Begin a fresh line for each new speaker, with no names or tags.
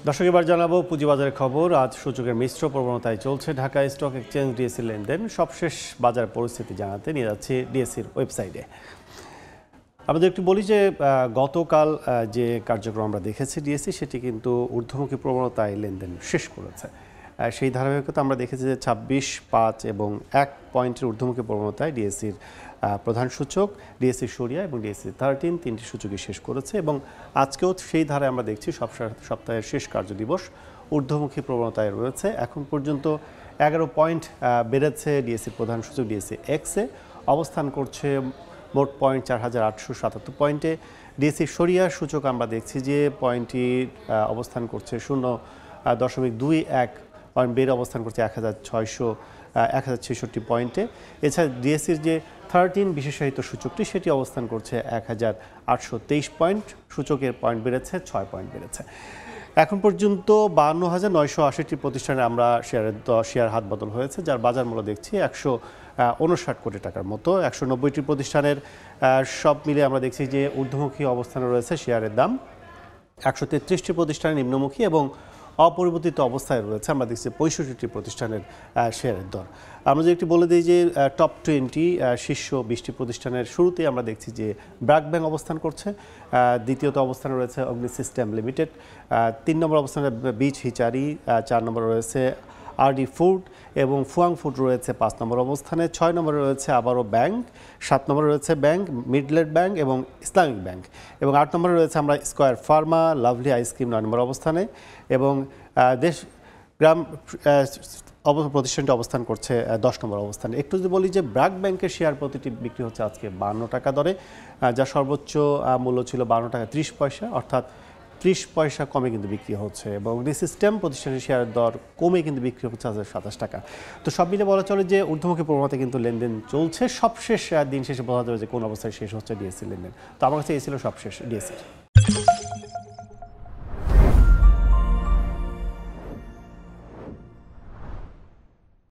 দর্শক এবার জানাবো পুঁজিবাজারের খবর। আজ সূচকের মিশ্র প্রবণতায় চলছে ঢাকা স্টক এক্সচেঞ্জ ডিএসসি লেনদেন। সবশেষ বাজার পরিস্থিতি জানাতে নিয়ে যাচ্ছি ডিএসসির ওয়েবসাইটে। আমাদের একটু বলি যে গতকাল যে কার্যক্রম আমরা দেখেছি ডিএসসি, সেটি কিন্তু ঊর্ধ্বমুখী প্রবণতায় লেনদেন শেষ করেছে। সেই ধারাবাহিকতা আমরা দেখেছি যে 26, 5 এবং 1 পয়েন্টের ঊর্ধ্বমুখী প্রবণতায় ডিএসসির প্রধান সূচক, ডিএসসি সরিয়া এবং ডিএসসি 13 তিনটি সূচকই শেষ করেছে এবং আজকেও সেই ধারায় আমরা দেখছি সপ্তাহের শেষ কার্যদিবস ঊর্ধ্বমুখী প্রবণতায় রয়েছে। এখন পর্যন্ত 11 পয়েন্ট বেড়েছে ডিএসসির প্রধান সূচক ডিএসসি এক্সে, অবস্থান করছে মোট পয়েন্ট 4877 পয়েন্টে। ডিএসসি সরিয়া সূচক আমরা দেখছি যে পয়েন্টটি অবস্থান করছে 0.21 পয়েন্ট বেড়ে অবস্থান করছে 1066 পয়েন্টে। এছাড়া ডিএসসির যে 13 বিশেষায়িত সূচকটি সেটি অবস্থান করছে 1823 পয়েন্ট। সূচকের পয়েন্ট বেড়েছে 6 পয়েন্ট বেড়েছে। এখন পর্যন্ত 52,980টি প্রতিষ্ঠানে আমরা শেয়ার হাত বদল হয়েছে, যার বাজার মূল্য দেখছি 159 কোটি টাকার মতো। 190টি প্রতিষ্ঠানের সব মিলে আমরা দেখছি যে ঊর্ধ্বমুখী অবস্থানে রয়েছে শেয়ারের দাম। 133টি প্রতিষ্ঠানের নিম্নমুখী এবং অপরিবর্তিত অবস্থায় রয়েছে আমরা দেখছি 65টি প্রতিষ্ঠানের শেয়ারের দর। আমরা যদি একটু বলে দিই যে টপ 20 শীর্ষ 20টি প্রতিষ্ঠানের শুরুতে আমরা দেখছি যে ব্র্যাক ব্যাংক অবস্থান করছে, দ্বিতীয়ত অবস্থানে রয়েছে অগ্নি সিস্টেম লিমিটেড, 3 নম্বর অবস্থানে বিচ হিচারি, 4 নম্বরে রয়েছে আরডি ফুড এবং ফুয়াং ফুড রয়েছে 5 নম্বর অবস্থানে, 6 নম্বরে রয়েছে আবারও ব্যাংক, 7 নম্বরে রয়েছে ব্যাংক, মিডল্যান্ড ব্যাংক এবং ইসলামিক ব্যাংক এবং 8 নম্বরে রয়েছে আমরা স্কয়ার ফার্মা, লাভলি আইসক্রিম 9 নম্বর অবস্থানে এবং দেশ গ্রাম প্রতিষ্ঠানটি অবস্থান করছে 10 নম্বর অবস্থানে। একটু যদি বলি যে ব্র্যাক ব্যাংকের শেয়ার প্রতিটি বিক্রি হচ্ছে আজকে 52 টাকা দরে, যা সর্বোচ্চ মূল্য ছিল 52 টাকা 30 পয়সা, অর্থাৎ 30 পয়সা কমে কিন্তু বিক্রি হচ্ছে এবং অগ্নি সিস্টেম প্রতিষ্ঠানের শেয়ারের দর কমে কিন্তু বিক্রি হচ্ছে 27 টাকা। তো সব মিলে বলা চলে যে ঊর্ধ্বমুখী প্রবণতায় কিন্তু লেনদেন চলছে। সবশেষ দিন শেষে বোঝা যাবে যে কোন অবস্থায় শেষ হচ্ছে ডিএসসি লেনদেন। তো আমার কাছে এই ছিল সবশেষ ডিএসসি।